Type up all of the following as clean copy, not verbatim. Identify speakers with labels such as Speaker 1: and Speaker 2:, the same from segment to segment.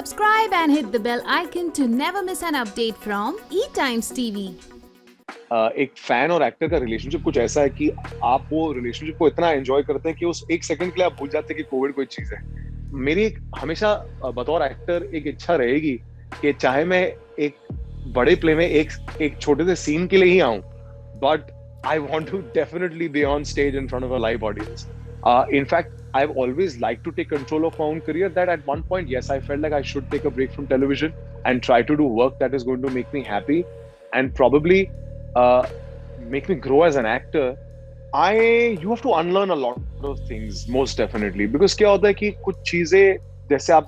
Speaker 1: Subscribe and hit the bell icon to never miss an update from E-Times TV.
Speaker 2: एक fan और actor का relationship कुछ ऐसा है कि आप वो रिलेशनशिप को इतना एंजॉय करते हैं कि उस एक सेकंड के लिए आप भूल जाते हैं कि कोविड कोई चीज है। मेरी हमेशा बतौर एक्टर एक इच्छा रहेगी कि चाहे मैं एक बड़े प्ले में एक छोटे से सीन के लिए ही आऊं, but I want to definitely be on stage in front of a live audience. In fact, I've always liked to take control of my own career. That at one point, yes, I felt like I should take a break from television and try to do work that is going to make me happy and probably make me grow as an actor. You have to unlearn a lot of things, most definitely, because क्या होता है कि कुछ चीजें जैसे आप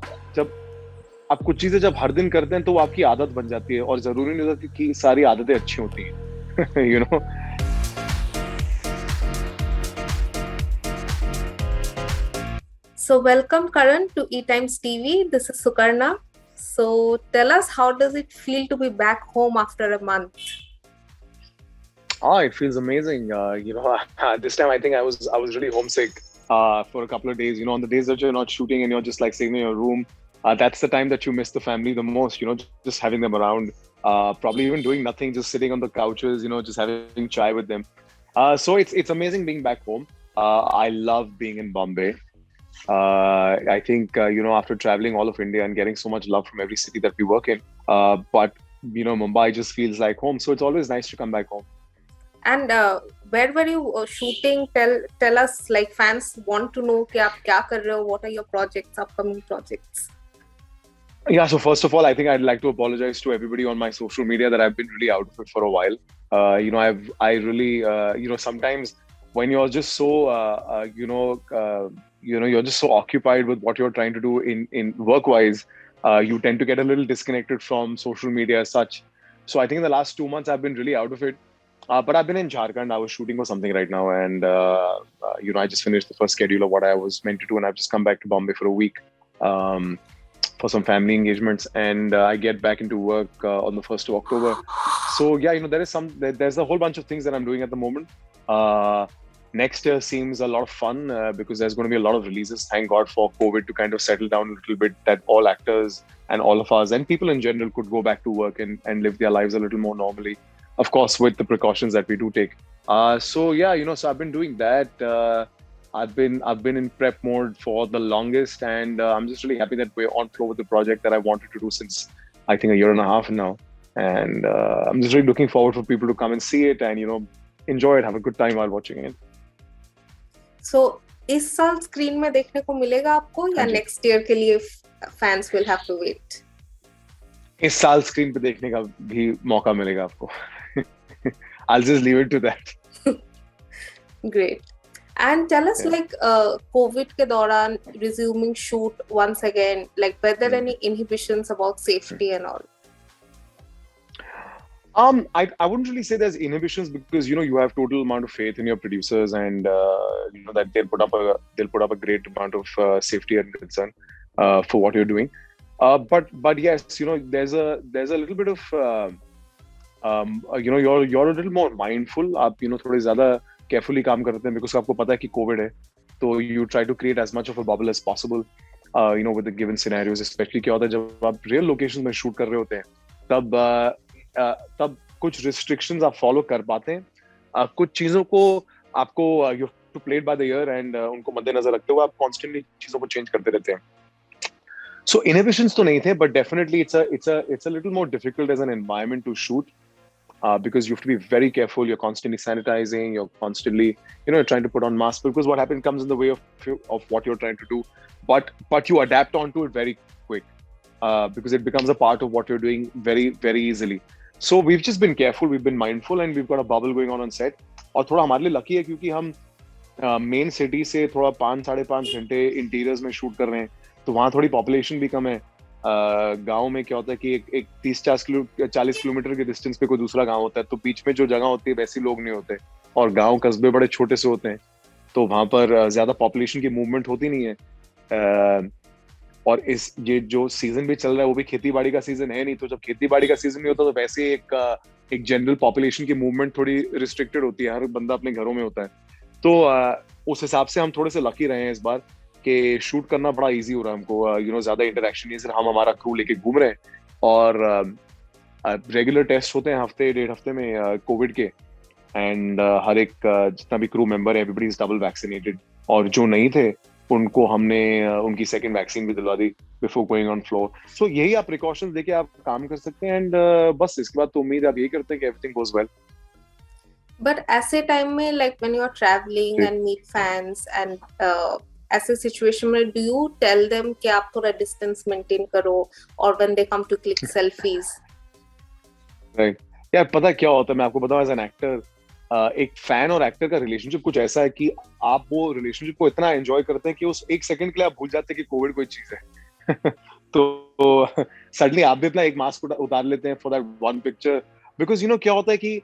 Speaker 2: कुछ चीजें जब हर दिन करते हैं तो वो आपकी आदत बन जाती है और जरूरी नहीं होता कि सारी आदतें अच्छी होती हैं. you know.
Speaker 3: So welcome Karan to E-Times TV. This is Sukarna. So tell us, how does it feel to be back home after a month?
Speaker 2: It feels amazing. This time I think I was really homesick for a couple of days. On the days that you're not shooting and you're just like sitting in your room, that's the time that you miss the family the most. Just having them around, probably even doing nothing, just sitting on the couches. Just having chai with them. So it's amazing being back home. I love being in Bombay. I think after traveling all of India and getting so much love from every city that we work in, but Mumbai just feels like home. So it's always nice to come back home.
Speaker 3: And where were you shooting? Tell us, like fans want to know कि आप क्या कर रहे हो? What are your projects, upcoming projects?
Speaker 2: Yeah, so first of all, I think I'd like to apologize to everybody on my social media that I've been really out of it for a while. I really sometimes when you're just so you're just so occupied with what you're trying to do in work-wise, you tend to get a little disconnected from social media as such. So I think in the last 2 months I've been really out of it. But I've been in Jharkhand. I was shooting for something right now, and I just finished the first schedule of what I was meant to do, and I've just come back to Bombay for a week for some family engagements, and I get back into work on the 1st of October. So yeah, there's a whole bunch of things that I'm doing at the moment. Next year seems a lot of fun because there's going to be a lot of releases. Thank God for COVID to kind of settle down a little bit, that all actors and all of us and people in general could go back to work and live their lives a little more normally. Of course, with the precautions that we do take. So yeah, so I've been doing that. I've been in prep mode for the longest, and I'm just really happy that we're on flow with the project that I wanted to do since I think a year and a half now. And I'm just really looking forward for people to come and see it and enjoy it, have a good time while watching it.
Speaker 3: So इस साल screen में देखने को मिलेगा आपको या next year के लिए fans will have to wait?
Speaker 2: इस साल स्क्रीन पे देखने का भी मौका मिलेगा आपको. I'll just leave it to that.
Speaker 3: Great. And tell us, like, COVID के दौरान resuming shoot once again, like, were there any inhibitions about safety and all?
Speaker 2: I wouldn't really say there's inhibitions because you have total amount of faith in your producers and that they'll put up a great amount of safety and concern for what you're doing. But yes, there's a little bit of you're a little more mindful. आप थोड़े ज़्यादा carefully काम करते हैं because आपको पता है कि COVID है, तो you try to create as much of a bubble as possible, with the given scenarios. Especially क्या होता है जब आप real locations में shoot कर रहे होते हैं, तब कुछ restrictions आप follow कर पाते हैं, कुछ चीज़ों को आपको you have to play it by the ear and उनको मद्देनजर रखते हुए आप constantly चीज़ों को change करते रहते हैं. So inhibitions तो नहीं थे, but definitely it's a little more difficult as an environment to shoot because you have to be very careful. You're constantly sanitizing. You're constantly trying to put on masks because what happens comes in the way of what you're trying to do. But you adapt onto it very quick because it becomes a part of what you're doing very very easily. So we've just been careful. We've been mindful, and we've got a bubble going on set. और थोड़ा हमारे लिए lucky है क्योंकि हम main city से थोड़ा 5-5.5 घंटे इंटीरियर्स में शूट कर रहे हैं, तो वहाँ थोड़ी पॉपुलेशन भी कम है. गांव में क्या होता है कि एक 30-40 किलोमीटर के डिस्टेंस पे कोई दूसरा गांव होता है, तो बीच में जो जगह होती है वैसे लोग नहीं होते, और गांव कस्बे बड़े छोटे से होते हैं, तो वहाँ पर ज्यादा पॉपुलेशन की मूवमेंट होती नहीं है. और ये जो सीजन भी चल रहा है वो भी खेती बाड़ी का सीजन है नहीं, तो जब खेती बाड़ी का सीजन नहीं होता तो वैसे एक जनरल पॉपुलेशन की मूवमेंट थोड़ी रिस्ट्रिक्टेड होती है, हर बंदा अपने घरों में होता है. तो उस हिसाब से हम थोड़े से लकी रहे हैं इस बार कि शूट करना बड़ा इजी हो रहा है हमको, यू नो ज्यादा इंटरेक्शन नहीं, सिर्फ हम हमारा क्रू लेके घूम रहे हैं और रेगुलर टेस्ट होते हैं हफ्ते 1.5 हफ्ते में कोविड के, एंड हर एक जितना भी क्रू मेंबर है एवरीबॉडी इज डबल वैक्सीनेटेड, और जो नहीं थे उनको हमने उनकी सेकंड वैक्सीन भी दिलवा दी बिफोर गोइंग ऑन फ्लोर। सो यही आप प्रिकॉशंस लेके आप काम कर सकते हैं, एंड बस इसके बाद तो उम्मीद आप यही करते हैं कि एवरीथिंग गोज वेल।
Speaker 3: But ऐसे टाइम में like when you are traveling
Speaker 2: जी।
Speaker 3: and meet fans and ऐसे सिचुएशन में do you tell them कि आप थोड़ा डिस्टेंस मेंटेन करो, or when they come to click selfies?
Speaker 2: Right यार, पता है क्या होता है, मैं आपको बताऊं, एज एन एक्टर एक फैन और एक्टर का रिलेशनशिप कुछ ऐसा है कि आप वो रिलेशनशिप को इतना एंजॉय करते हैं कि उस एक सेकंड के लिए आप भूल जाते हैं कि कोविड कोई चीज है। तो सडनली आप भी अपना एक मास्क उतार लेते हैं for that one picture, because you know क्या होता है कि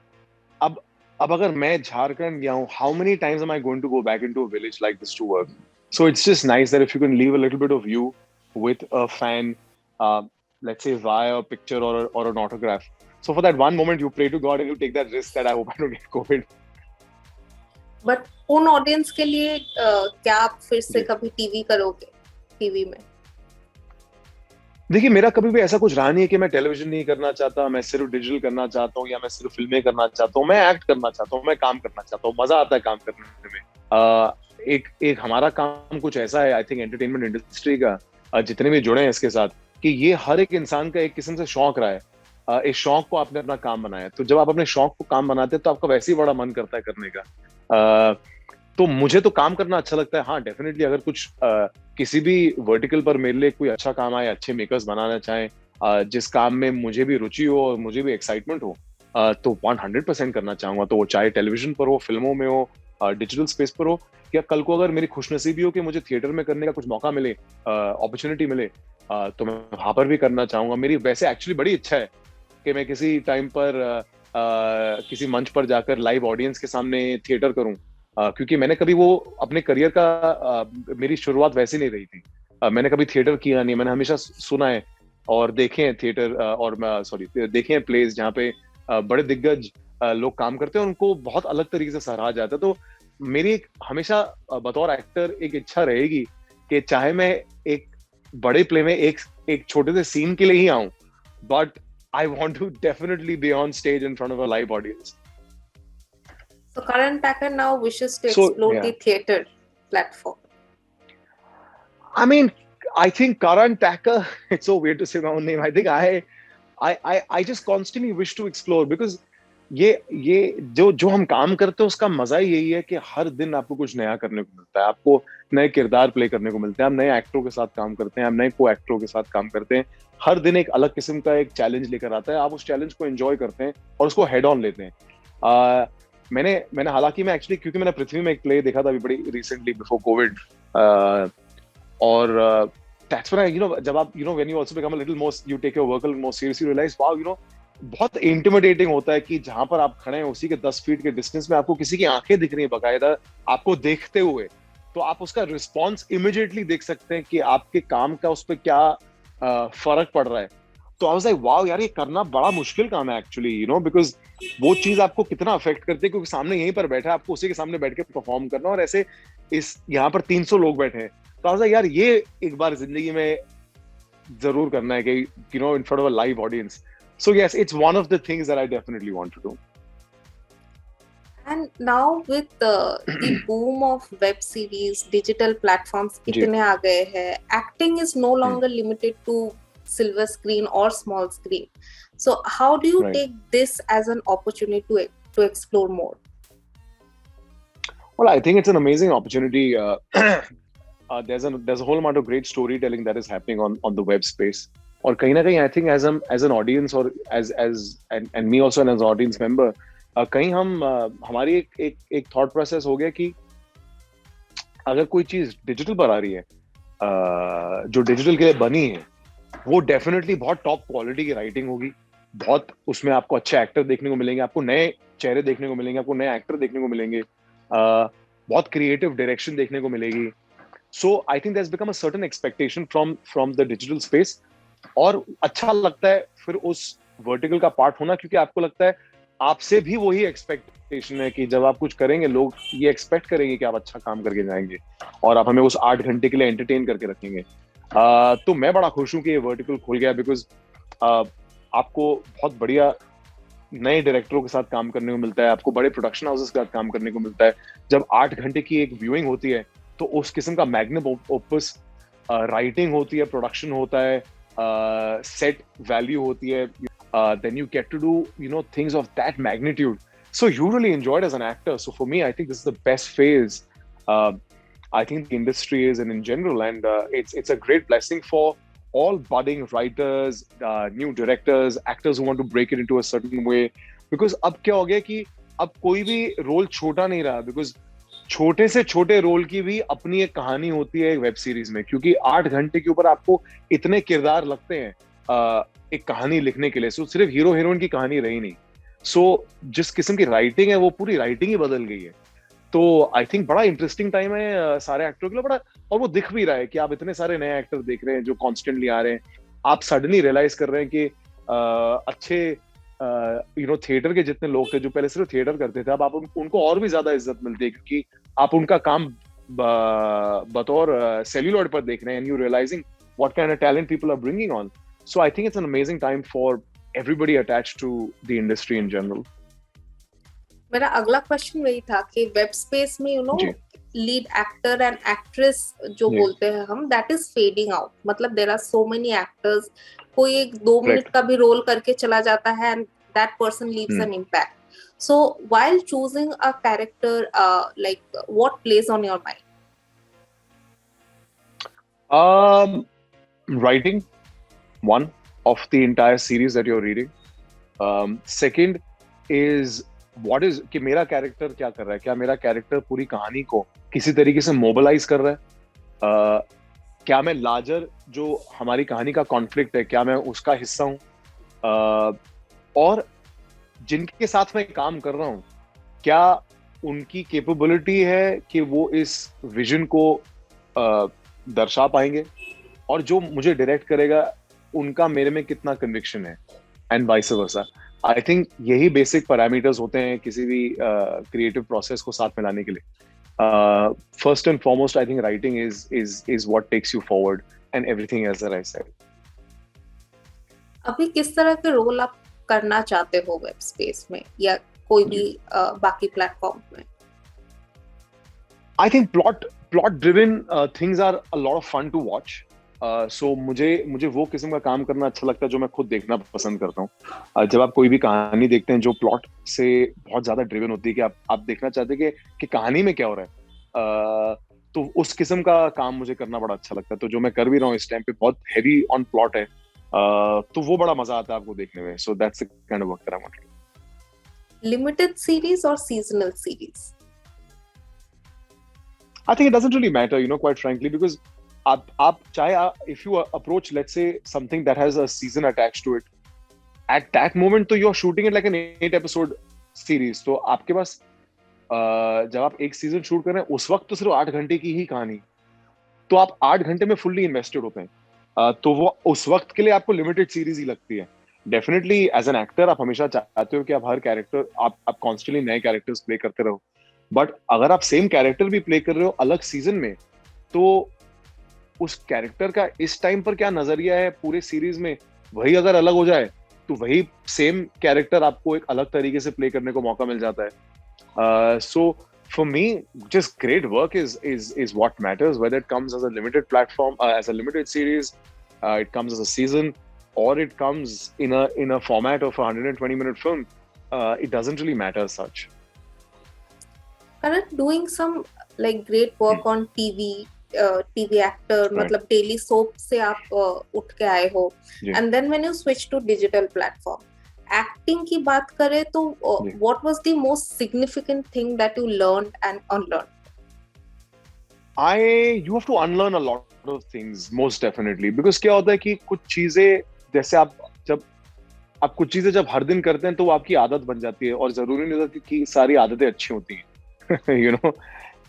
Speaker 2: अब अगर मैं झारखंड गया हूँ, how many times am I going to go back into a village like this to work? So it's just nice that if you can leave a little bit of you with a fan, let's say via a picture or an autograph. So for that one moment, you pray to God and you take that risk that I hope I don't get COVID.
Speaker 3: But उन audience के लिए क्या आप फिर से
Speaker 2: जी।
Speaker 3: कभी TV करोगे, TV में?
Speaker 2: देखिए, मेरा कभी भी ऐसा कुछ रहा नहीं है कि मैं टेलीविजन नहीं करना चाहता, मैं सिर्फ डिजिटल करना चाहता हूँ या मैं सिर्फ फिल्में करना चाहता हूँ, मैं एक्ट करना चाहता हूँ, मैं काम करना चाहता हूँ, मजा आता है काम करने में। एक हमारा काम कुछ ऐसा है, आई थिंक एंटरटेनमेंट इंडस्ट्री का, जितने भी जुड़े हैं इसके साथ, कि ये हर एक इंसान का एक किस्म से शौक रहा है। इस शौक को आपने अपना काम बनाया, तो जब आप अपने शौक को काम बनाते हैं तो आपका वैसे ही बड़ा मन करता है करने का। तो मुझे तो काम करना अच्छा लगता है। हाँ, डेफिनेटली अगर कुछ किसी भी वर्टिकल पर मेरे लिए कोई अच्छा काम आए, अच्छे मेकर्स बनाना चाहें, जिस काम में मुझे भी रुचि हो और मुझे भी एक्साइटमेंट हो, तो 100% करना चाहूंगा। तो वो चाहे टेलीविजन पर हो, फिल्मों में हो, डिजिटल स्पेस पर हो, या कल को अगर मेरी खुशनसीबी हो कि मुझे थिएटर में करने का कुछ मौका मिले, अपॉर्चुनिटी मिले, तो मैं वहां पर भी करना चाहूंगा। मेरी वैसे एक्चुअली बड़ी इच्छा है कि मैं किसी टाइम पर किसी मंच पर जाकर लाइव ऑडियंस के सामने थिएटर करूं, क्योंकि मैंने कभी वो अपने करियर का मेरी शुरुआत वैसे नहीं रही थी। मैंने कभी थिएटर किया नहीं, मैंने हमेशा सुना है और देखे हैं थिएटर, और देखे हैं प्लेस जहाँ पे बड़े दिग्गज लोग काम करते हैं, उनको बहुत अलग तरीके से सराहा जाता है। तो मेरी हमेशा बतौर एक्टर एक इच्छा रहेगी कि चाहे मैं एक बड़े प्ले में एक छोटे से सीन के लिए ही आऊं, but I want to definitely be on stage in front of a live audience.
Speaker 3: So Karan Packer now wishes to
Speaker 2: So,
Speaker 3: explore
Speaker 2: yeah.
Speaker 3: the theater platform.
Speaker 2: I mean, I think Karan Tacker, it's so weird to say my own name. I think I just constantly wish to explore, because ये जो हम काम करते हैं उसका मजा ही यही है कि हर दिन आपको कुछ नया करने को मिलता है, आपको नए किरदार प्ले करने को मिलते हैं, आप नए एक्टरों के साथ काम करते हैं, आप नए को एक्टरों के साथ काम करते हैं। हर दिन एक अलग किस्म का एक चैलेंज लेकर आता है, आप उस चैलेंज को एंजॉय करते हैं और उसको हेड ऑन लेते हैं। मैंने हालांकि मैं एक्चुअली, क्योंकि मैंने पृथ्वी में एक प्ले देखा था अभी बड़ी रिसेंटली बिफोर कोविड, और that's when जब आप when you also become a little more, you take your work a little more seriously, you realize wow, बहुत इंटिमिडेटिंग होता है कि जहां पर आप खड़े हैं उसी के 10 फीट के डिस्टेंस में आपको किसी की आंखें दिख रही है बकायदा आपको देखते हुए, तो आप उसका रिस्पॉन्स इमीडिएटली देख सकते हैं कि आपके काम का उस पर क्या फर्क पड़ रहा है। तो आई वाज लाइक वाओ यार, ये करना बड़ा मुश्किल काम है एक्चुअली, बिकॉज वो चीज आपको कितना अफेक्ट करती है, क्योंकि सामने यहीं पर बैठा है, आपको उसी के सामने बैठ के परफॉर्म करना, और ऐसे यहाँ पर 300 लोग बैठे हैं। तो आई वाज लाइक यार, ये एक बार जिंदगी में जरूर करना है कि in front of a live audience. So yes, it's one of the things that I definitely want to do.
Speaker 3: And now with the boom of web series, digital platforms इतने आ गए हैं, acting is no longer limited to silver screen or small screen. So how do you take this as an opportunity to explore more?
Speaker 2: Well, I think it's an amazing opportunity. There's a whole amount of great storytelling that is happening on the web space. और कहीं ना कहीं I think as an audience or and me also as an audience member, कहीं हमारी एक thought process हो गया कि अगर कोई चीज डिजिटल पर आ रही है, जो डिजिटल के लिए बनी है, वो डेफिनेटली बहुत टॉप क्वालिटी की राइटिंग होगी, बहुत उसमें आपको अच्छे एक्टर देखने को मिलेंगे, आपको नए चेहरे देखने को मिलेंगे, आपको नए एक्टर देखने को मिलेंगे, बहुत क्रिएटिव डायरेक्शन देखने को मिलेगी। So I think that's become a certain expectation from the digital space, और अच्छा लगता है फिर उस वर्टिकल का पार्ट होना, क्योंकि आपको लगता है आपसे भी वही एक्सपेक्टेशन है कि जब आप कुछ करेंगे लोग ये एक्सपेक्ट करेंगे कि आप अच्छा काम करके जाएंगे और आप हमें उस 8 घंटे के लिए एंटरटेन करके रखेंगे। तो मैं बड़ा खुश हूँ कि ये वर्टिकल खुल गया, बिकॉज आपको बहुत बढ़िया नए डायरेक्टरों के साथ काम करने को मिलता है, आपको बड़े प्रोडक्शन हाउसेस के साथ काम करने को मिलता है। जब 8 घंटे की एक व्यूइंग होती है तो उस किस्म का मैग्नम ओपस राइटिंग होती है, प्रोडक्शन होता है, सेट वैल्यू होती है, then you get to do things of that magnitude, so you really enjoy it as an actor. So for me, I think this is the best phase I think the industry is in general, and it's a great blessing for all budding writers, new directors, actors who want to break it into a certain way, because अब क्या हो गया कि अब कोई भी role छोटा नहीं रहा, because छोटे से छोटे रोल की भी अपनी एक कहानी होती है एक वेब सीरीज में, क्योंकि 8 घंटे के ऊपर आपको इतने किरदार लगते हैं एक कहानी लिखने के लिए। सो सिर्फ हीरो हीरोइन की कहानी रही नहीं, सो जिस किस्म की राइटिंग है वो पूरी राइटिंग ही बदल गई है। तो आई थिंक बड़ा इंटरेस्टिंग टाइम है सारे एक्टरों के लिए, बड़ा, और वो दिख भी रहा है कि आप इतने सारे नए एक्टर देख रहे हैं जो कॉन्स्टेंटली आ रहे हैं। आप सडनली रियलाइज कर रहे हैं कि अच्छे थिएटर के जितने लोग थे जो पहले सिर्फ थिएटर करते थे, अब आप उनको और भी ज्यादा इज्जत मिलती है, क्योंकि आप उनका काम बतौर सेल्यूलॉइड पर देख रहे हैं, and you realising what kind of talent people are bringing on. So I think it's an amazing time for everybody attached to the industry in general.
Speaker 3: मेरा अगला क्वेश्चन वही था कि वेब स्पेस में लीड एक्टर एंड एक्ट्रेस जो बोलते हैं हम, दैट इज फेडिंग आउट। मतलब there are so many actors, कोई एक 2 मिनट का भी रोल करके चला जाता है and that person leaves an impact. So while choosing a character, like what plays on your mind?
Speaker 2: Writing one of the entire series that you're reading. Second is what is कि मेरा character क्या कर रहा है, क्या मेरा character पूरी कहानी को किसी तरीके से मोबिलाइज कर रहा है, क्या मैं लार्जर जो हमारी कहानी का कॉन्फ्लिक्ट है क्या मैं उसका हिस्सा हूँ, और जिनके साथ मैं काम कर रहा हूँ क्या उनकी कैपेबिलिटी है कि वो इस विजन को दर्शा पाएंगे, और जो मुझे डायरेक्ट करेगा उनका मेरे में कितना कन्विक्शन है, and vice versa. I think यही बेसिक पैरामीटर्स होते हैं किसी भी क्रिएटिव प्रोसेस को साथ में लाने के लिए। First and foremost I think writing is what takes you forward, and everything as I said.
Speaker 3: अभी किस तरह के रोल आप करना चाहते हो वेब स्पेस में या कोई भी बाकी प्लेटफॉर्म में?
Speaker 2: I think plot driven things are a lot of fun to watch. So मुझे वो किस्म का काम करना अच्छा लगता है जो मैं खुद देखना पसंद करता हूँ। जब आप कोई भी कहानी देखते हैं जो प्लॉट से बहुत ज्यादा ड्रिवन होती है कि आप देखना चाहते हैं कि कहानी में क्या हो रहा है, तो उस किस्म का काम मुझे करना बड़ा अच्छा लगता है। तो जो मैं कर भी रहा हूँ इस टाइम पे बहुत हैवी ऑन प्लॉट है, तो वो बड़ा मजा आता है आपको देखने में। So that's the kind of work that I want to do.
Speaker 3: Limited series और seasonal series?
Speaker 2: I think it doesn't really matter, quite frankly, because आप चाहे if you approach, let's say, something that has a season attached to it, at that moment तो you're shooting it like an 8 episode series. तो आपके पास जब आप एक season shoot कर रहे हैं उस वक्त तो सिर्फ 8 घंटे की ही कहानी, तो आप 8 घंटे में फुल्ली इन्वेस्टेड होते हैं, तो वो उस वक्त के लिए आपको लिमिटेड सीरीज ही लगती है। डेफिनेटली एज एन एक्टर आप हमेशा चाहते हो कि आप हर कैरेक्टर आप कॉन्स्टेंटली नए कैरेक्टर्स प्ले करते रहो, बट अगर आप सेम कैरेक्टर भी प्ले कर रहे हो अलग सीजन में, तो उस कैरेक्टर का इस टाइम पर क्या नजरिया है पूरे सीरीज में, वही अगर अलग हो जाए तो वही सेम कैरेक्टर आपको एक अलग तरीके से प्ले करने को मौका मिल जाता है। So for me just great work is what matters, whether it comes as a limited platform, as a limited series, it comes as a season, or it comes in a format of a 120 minute film, it doesn't really matter as such.
Speaker 3: Karan, doing some like great work on TV actor,
Speaker 2: Right.
Speaker 3: मतलब daily soap से आप उठ के आए हो,
Speaker 2: जी.
Speaker 3: and then when you switch to digital platform, acting की बात करें तो
Speaker 2: जी.
Speaker 3: what was the most significant thing that you learned and unlearned?
Speaker 2: You have to unlearn a lot of things, most definitely, because क्या होता है कि कुछ चीजें जैसे आप कुछ चीजें जब हर दिन करते हैं तो वो आपकी आदत बन जाती है, और जरूरी नहीं होता कि सारी आदतें अच्छी होती हैं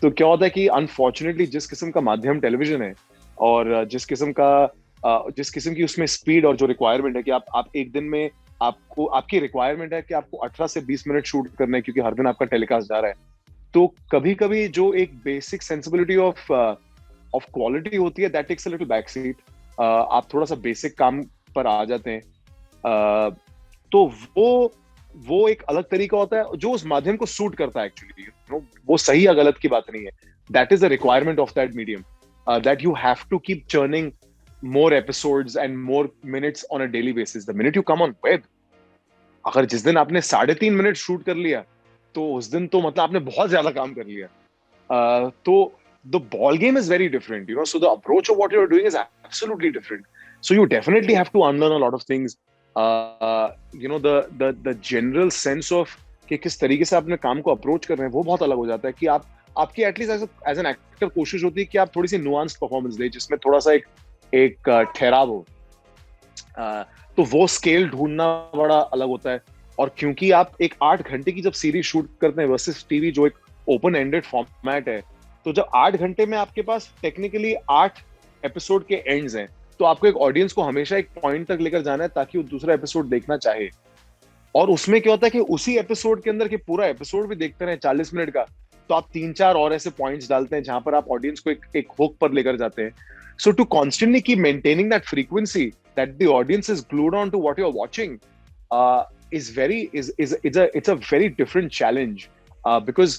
Speaker 2: तो क्या होता है कि अनफॉर्चुनेटली जिस किस्म का माध्यम टेलीविजन है, और जिस किस्म की उसमें स्पीड और जो रिक्वायरमेंट है कि आप एक दिन में आपको आपकी रिक्वायरमेंट है कि आपको 18 से 20 मिनट शूट करना है क्योंकि हर दिन आपका टेलीकास्ट जा रहा है, तो कभी कभी जो एक basic sensibility of of quality होती है that takes a little back seat. आप थोड़ा सा बेसिक काम पर आ जाते हैं, तो वो एक अलग तरीका होता है जो उस माध्यम को सूट करता है एक्चुअली, वो सही या गलत की बात नहीं है, that is the requirement of that medium, that you have to keep churning more episodes and more minutes on a daily basis. The minute you come on web, अगर जिस दिन आपने 3.5 मिनट शूट कर लिया तो उस दिन तो मतलब आपने बहुत ज्यादा काम कर लिया। तो the ball game is very different, so the approach of what you're doing is absolutely different. So you definitely have to unlearn a lot of things. The general sense of कि किस तरीके से अपने काम को अप्रोच कर रहे हैं वो बहुत अलग हो जाता है कि आपकी एटलीस्ट एज एन एक्टर कोशिश होती है कि आप थोड़ी सी नुआंस्ड परफॉर्मेंस दें जिसमें थोड़ा सा एक ठहराव हो, तो वो स्केल ढूंढना बड़ा अलग होता है। और क्योंकि आप एक 8 घंटे की जब सीरीज शूट करते हैं वर्सेस टीवी जो एक ओपन एंडेड फॉर्मेट है, तो जब 8 घंटे में आपके पास टेक्निकली 8 एपिसोड के एंड्स हैं, तो आपको एक ऑडियंस को हमेशा एक पॉइंट तक लेकर जाना है ताकि वो दूसरा एपिसोड देखना चाहे। और उसमें क्या होता है कि उसी एपिसोड के अंदर के पूरा एपिसोड भी देखते रहे 40 मिनट का, तो आप 3-4 और ऐसे पॉइंट्स डालते हैं जहां पर आप ऑडियंस को एक हुक पर लेकर जाते हैं। So to constantly keep maintaining that frequency that the audience is glued on to what you're watching it's a very different challenge, because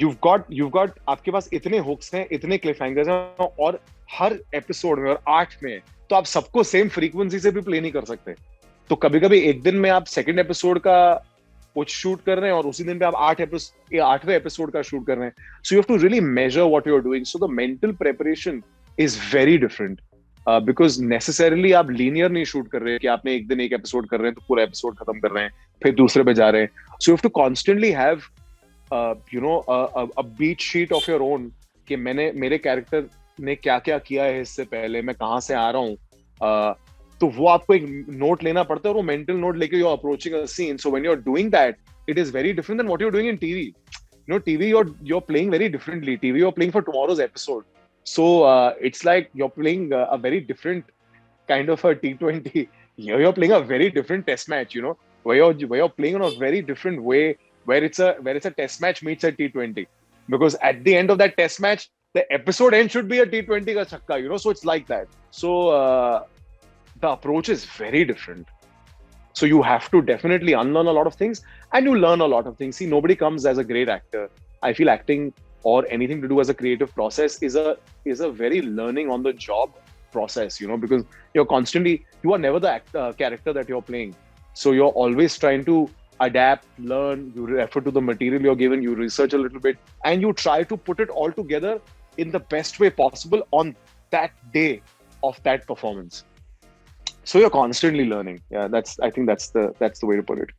Speaker 2: you've got आपके पास इतने hooks हैं, इतने cliffhangers हैं, और हर एपिसोड में और 8 में तो आप सबको सेम फ्रीक्वेंसी से भी प्ले नहीं कर सकते। तो कभी कभी एक दिन में आप सेकंड एपिसोड का कुछ शूट कर रहे हैं और उसी दिन पे आप 8वें एपिसोड का शूट कर रहे हैं। So you have to really measure what you are doing. So the mental preparation is very different, because necessarily आप linear नहीं शूट कर रहे हैं कि आपने एक दिन एक एपिसोड कर रहे हैं तो पूरा एपिसोड खत्म कर रहे हैं फिर दूसरे पे जा रहे हैं। So you have to constantly have a beat sheet of your own कि मेरे कैरेक्टर ने क्या क्या किया है इससे पहले, मैं कहाँ से आ रहा हूँ, तो वो आपको एक नोट लेना पड़ता है और वो मेंटल नोट लेके you're approaching a scene. So when you're doing that, it is very different than what you're doing in TV. TV you're playing very differently. TV you're playing for tomorrow's episode. So it's like you're playing a very different kind of a T20. You're playing a very different test match, where you're playing in a very different way, where it's a test match meets a T20. Because at the end of that test match, the episode end should be a T20 ka chakka, so it's like that. So the approach is very different. So you have to definitely unlearn a lot of things, and you learn a lot of things. See, nobody comes as a great actor. I feel acting or anything to do as a creative process is a very learning on the job process, because you are never the character that you're playing. So you're always trying to adapt, learn, you refer to the material you're given, you research a little bit, and you try to put it all together in the best way possible on that day of that performance. So you're constantly learning. Yeah, I think that's the way to put it.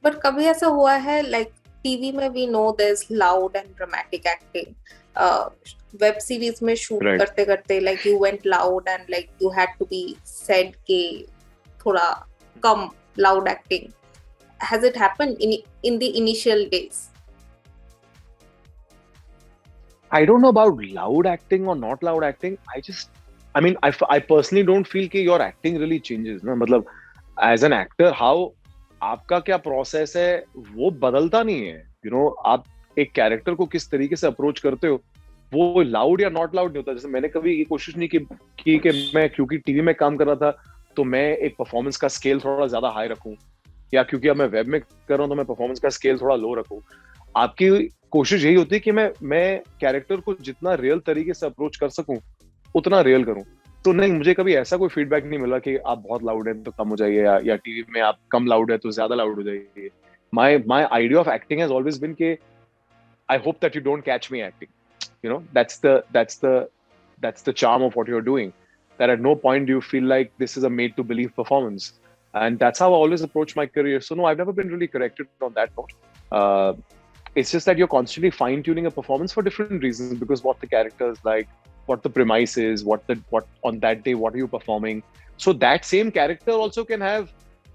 Speaker 3: But कभी ऐसा हुआ है, like TV में we know there's loud and dramatic acting. Web series में shoot करते करते like you went loud and like you had to be said के थोड़ा कम loud acting. Has it happened in the initial days?
Speaker 2: I don't know about loud acting or not loud acting. I personally don't feel कि your acting really changes. ना मतलब as an actor how आपका क्या process है वो बदलता नहीं है। आप एक कैरेक्टर को किस तरीके से अप्रोच करते हो वो लाउड या नॉट लाउड नहीं होता। जैसे मैंने कभी ये कोशिश नहीं की कि मैं क्योंकि टीवी में काम कर रहा था तो मैं एक परफॉर्मेंस का स्केल थोड़ा ज्यादा हाई रखूं, या क्योंकि अब मैं वेब में कर रहा हूं तो मैं परफॉर्मेंस का स्केल थोड़ा लो रखूं। आपकी कोशिश यही होती है कि मैं कैरेक्टर को जितना रियल तरीके से अप्रोच कर सकूं उतना रियल करूं। तो नहीं, मुझे कभी ऐसा कोई फीडबैक नहीं मिला कि आप बहुत लाउड हैं तो कम हो जाइए, या टीवी में आप कम लाउड है तो ज्यादा लाउड हो जाइए। My idea of acting has always been कि I hope that you don't catch me acting, that's the charm of what you're doing, that at no point do you feel like this is a made to believe performance, and that's how I always approach my career. So no, I've never been really corrected on that note. It's just that you're constantly fine tuning a performance for different reasons, because what the character is like, what the premise is, what on that day what are you performing. So that same character also can have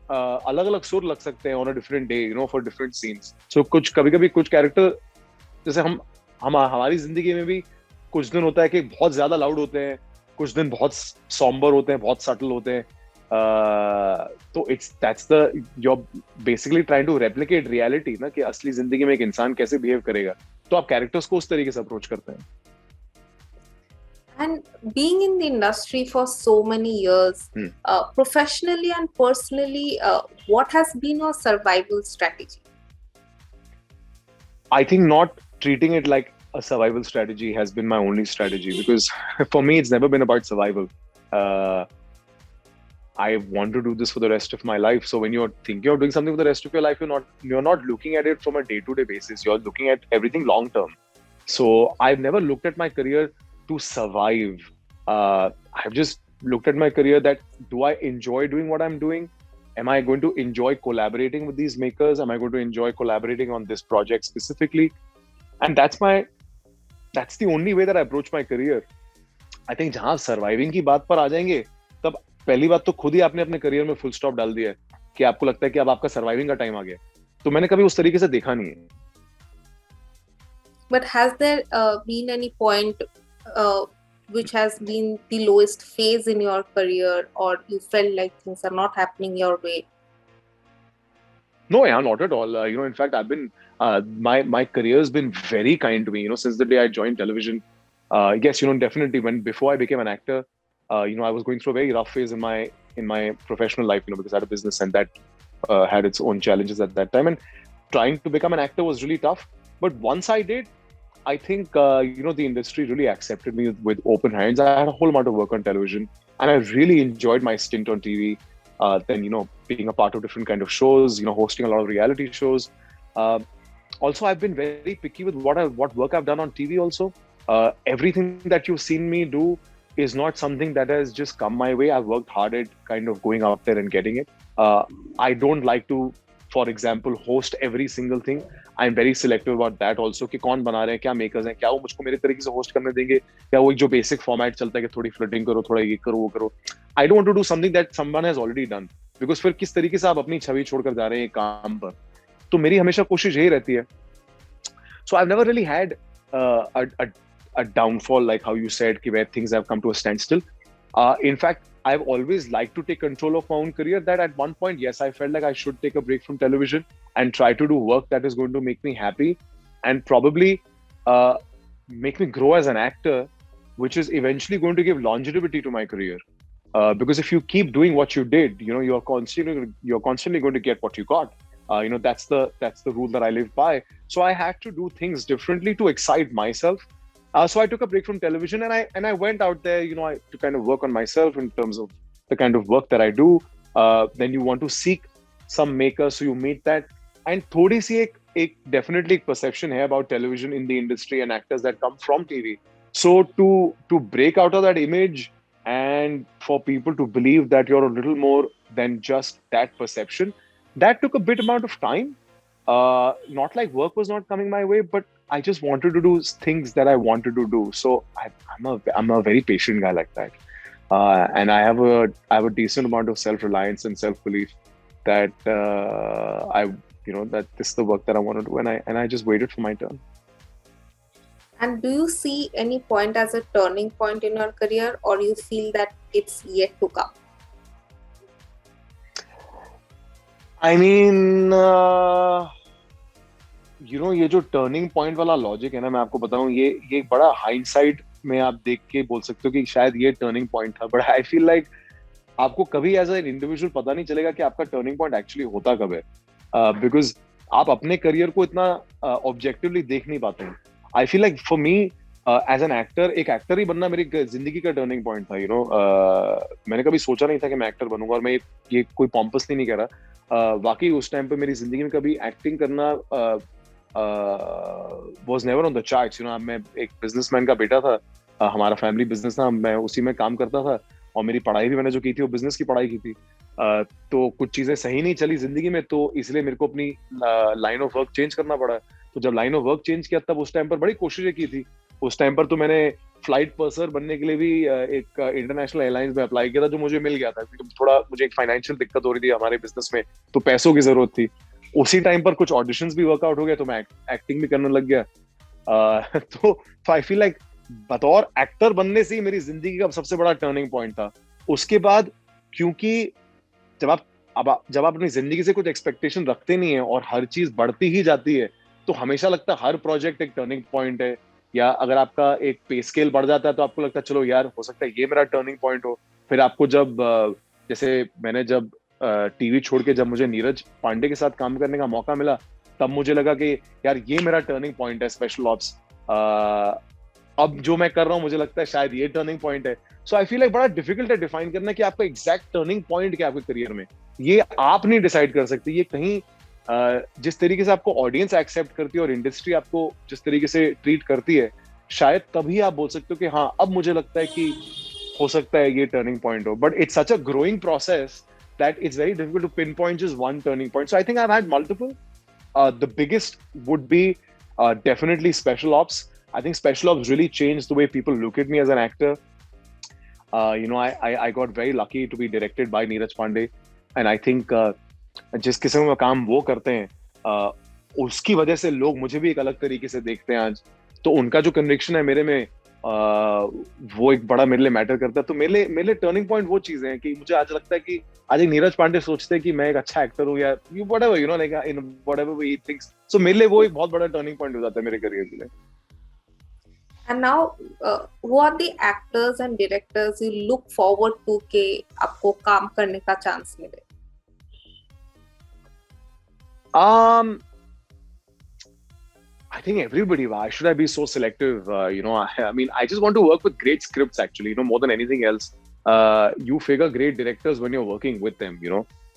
Speaker 2: अलग-अलग सुर लग सकते हैं on a different day, for different scenes. So कभी-कभी कुछ character जैसे हमारी जिंदगी में भी कुछ दिन होता है कि बहुत ज्यादा लाउड होते हैं, कुछ दिन बहुत सॉम्बर होते हैं, बहुत सटल होते हैं। तो that's the you're basically trying to replicate reality ना, कि असली जिंदगी में एक इंसान कैसे बिहेव करेगा, तो आप कैरेक्टर्स को उस तरीके से अप्रोच करते हैं.
Speaker 3: And being in the industry for so many years, professionally and personally, what has been your survival strategy?
Speaker 2: I think not treating it like a survival strategy has been my only strategy, because for me it's never been about survival. I want to do this for the rest of my life. So when you're thinking of doing something for the rest of your life, you're not looking at it from a day-to-day basis. You're looking at everything long term. So I've never looked at my career to survive. I've just looked at my career that, do I enjoy doing what I'm doing? Am I going to enjoy collaborating with these makers? Am I going to enjoy collaborating on this project specifically? And that's the only way that I approach my career. I think जहां surviving की बात पर आ जाएंगे, तब पहली बात तो खुद ही आपने अपने करियर में फुल स्टॉप डाल दिया है कि आपको लगता है कि अब आपका सर्वाइविंग का टाइम आ गया. तो मैंने कभी उस तरीके से देखा नहीं है.
Speaker 3: But has there been any point which has been the lowest phase in your career, or you felt like things are not happening your way?
Speaker 2: No, yeah, not at all. In fact, I've been my career has been very kind to me. Since the day I joined television. Yes, definitely before I became an actor, I was going through a very rough phase in my professional life. Because I had a business and that had its own challenges at that time. And trying to become an actor was really tough. But once I did, I think the industry really accepted me with open hands. I had a whole amount of work on television, and I really enjoyed my stint on TV. Then being a part of different kind of shows, hosting a lot of reality shows. Also, I've been very picky with what work I've done on TV. Also, everything that you've seen me do is not something that has just come my way. I've worked hard at kind of going out there and getting it. I don't like to, for example, host every single thing. I'm very selective about that also, कि कौन बना रहे हैं, क्या makers हैं, क्या वो मुझको मेरे तरीके से होस्ट करने देंगे, क्या वो एक जो बेसिक फॉर्मेट चलता है कि थोड़ी फ्लर्टिंग करो, थोड़ा ये करो, वो करो. I don't want to do something that someone has already done, because फिर किस तरीके से आप अपनी छवि छोड़कर जा रहे हैं काम पर. तो मेरी हमेशा कोशिश यही रहती है. So I've never really had a downfall like how you said, where things have come to a standstill. In fact, I've always liked to take control of my own career, that at one point, yes, I felt like I should take a break from television and try to do work that is going to make me happy and probably make me grow as an actor, which is eventually going to give longevity to my career. Because if you keep doing what you did, you're constantly going to get what you got. That's the rule that I live by. So I had to do things differently to excite myself. So I took a break from television and I went out there, to kind of work on myself in terms of the kind of work that I do. Then you want to seek some makers, so you meet that. And थोड़ी सी एक definitely एक perception है about television in the industry and actors that come from TV. So to break out of that image and for people to believe that you're a little more than just that perception, that took a bit amount of time. Not like work was not coming my way, but I just wanted to do things that I wanted to do. So I'm a very patient guy like that, and I have a decent amount of self-reliance and self-belief that that this is the work that I want to do, and I just waited for my turn.
Speaker 3: And do you see any point as a turning point in your career, or you feel that it's yet to come?
Speaker 2: I mean, ये जो turning point वाला logic है ना, मैं आपको बताऊं, ये बड़ा हाइंडसाइट में आप देख के बोल सकते हो कि शायद ये टर्निंग पॉइंट था, बट आई फील लाइक आपको कभी एज एन इंडिविजुअल पता नहीं चलेगा कि आपका टर्निंग पॉइंट एक्चुअली होता कब है, बिकॉज आप अपने करियर को इतना ऑब्जेक्टिवली देख नहीं पाते हैं. I feel like for me as an actor, एक एक्टर ही बनना मेरी जिंदगी का टर्निंग पॉइंट था. मैंने कभी सोचा नहीं था कि मैं एक्टर बनूंगा, और मैं ये कोई पॉम्पसली नहीं कह रहा. वाकई उस टाइम पे मेरी जिंदगी में कभी एक्टिंग करना was never on the charts. मैं एक बिजनेसमैन का बेटा था, हमारा फैमिली बिजनेस था, मैं उसी में काम करता था, और मेरी पढ़ाई भी मैंने जो की थी वो बिजनेस की पढ़ाई की थी. तो कुछ चीजें सही नहीं चली जिंदगी में, तो इसलिए मेरे को अपनी लाइन ऑफ वर्क चेंज करना पड़ा. तो जब लाइन ऑफ वर्क चेंज किया, तब उस टाइम पर बड़ी कोशिशें की थी. उस टाइम पर तो मैंने फ्लाइट पर्सर बनने के लिए भी एक इंटरनेशनल एयरलाइंस में अप्लाई किया था, जो मुझे मिल गया था, क्योंकि थोड़ा मुझे एक फाइनेंशियल दिक्कत हो रही थी हमारे बिजनेस में, तो पैसों की जरूरत थी. उसी टाइम पर कुछ ऑडिशंस भी वर्कआउट हो गया, तो मैं एक्टिंग भी करने लग गया. तो आई फील लाइक बतौर एक्टर बनने से ही मेरी जिंदगी का सबसे बड़ा टर्निंग पॉइंट था. उसके बाद क्योंकि जब आप अपनी जिंदगी से कुछ एक्सपेक्टेशन रखते नहीं है और हर चीज बढ़ती ही जाती है, तो हमेशा लगता है हर प्रोजेक्ट एक टर्निंग पॉइंट है। या अगर आपका एक पे स्केल बढ़ जाता है तो आपको लगता है चलो यार हो सकता है ये मेरा टर्निंग पॉइंट हो। फिर आपको जब जैसे मैंने जब टीवी छोड़ के जब मुझे नीरज पांडे के साथ काम करने का मौका मिला, तब मुझे लगा कि यार ये मेरा टर्निंग पॉइंट है स्पेशल ऑप्स। अब जो मैं कर रहा हूँ मुझे लगता है शायद ये टर्निंग पॉइंट है। सो आई फील लाइक बड़ा डिफिकल्ट है डिफाइन करना कि आपका एग्जैक्ट टर्निंग पॉइंट क्या है आपके करियर में। ये आप नहीं डिसाइड कर सकते, ये कहीं जिस तरीके से आपको ऑडियंस एक्सेप्ट करती है और इंडस्ट्री आपको जिस तरीके से ट्रीट करती है, शायद तभी आप बोल सकते हो कि हाँ अब मुझे लगता है कि हो सकता है ये टर्निंग पॉइंट हो। But it's such a growing process that it's very difficult to pinpoint just one turning point. So I think I've had multiple. The biggest would be definitely special ops. I think special ops really changed the way people look at me as an actor. I got very lucky to be directed by Neeraj Pandey, and I think जिस किस्म का काम वो करते हैं उसकी वजह से लोग मुझे भी एक अलग तरीके से देखते हैं आज। तो उनका जो कन्विक्शन है मेरे में वो एक बड़ा मेरे लिए मैटर करता है। तो मेरे लिए टर्निंग पॉइंट वो चीजें हैं कि मुझे आज लगता है कि आज एक नीरज पांडे सोचते हैं कि मैं एक अच्छा एक्टर हूँ या whatever like in whatever way he thinks. So मेरे लिए वो एक बहुत बड़ा टर्निंग पॉइंट हो जाता है मेरे करियर के लिए।
Speaker 3: And now, who are the actors and directors you look forward to के आपको काम करने का चांस मिले?
Speaker 2: I think everybody. Why should I be so selective? I mean, I just want to work with great scripts. Actually, more than anything else, you figure great directors when you're working with them.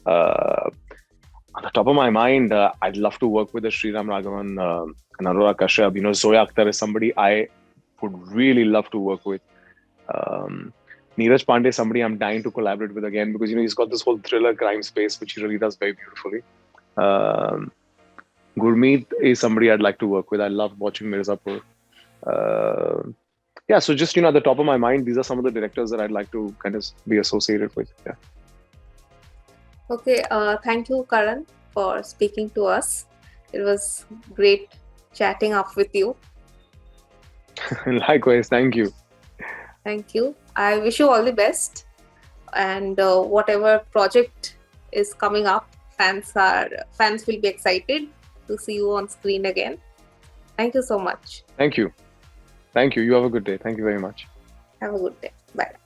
Speaker 2: On the top of my mind, I'd love to work with Sriram Raghavan, Anurag Kashyap. Zoya Akhtar is somebody I would really love to work with. Neeraj Pandey is somebody I'm dying to collaborate with again because he's got this whole thriller crime space which he really does very beautifully. Gurmeet is somebody I'd like to work with. I love watching Mirzapur. So just at the top of my mind, these are some of the directors that I'd like to kind of be associated with. Yeah.
Speaker 3: Okay, thank you, Karan, for speaking to us. It was great chatting up with you.
Speaker 2: Likewise, thank you.
Speaker 3: Thank you. I wish you all the best, and whatever project is coming up, fans will be excited to see you on screen again. Thank you so much.
Speaker 2: Thank you. You have a good day. Thank you very much.
Speaker 3: Have a good day. Bye.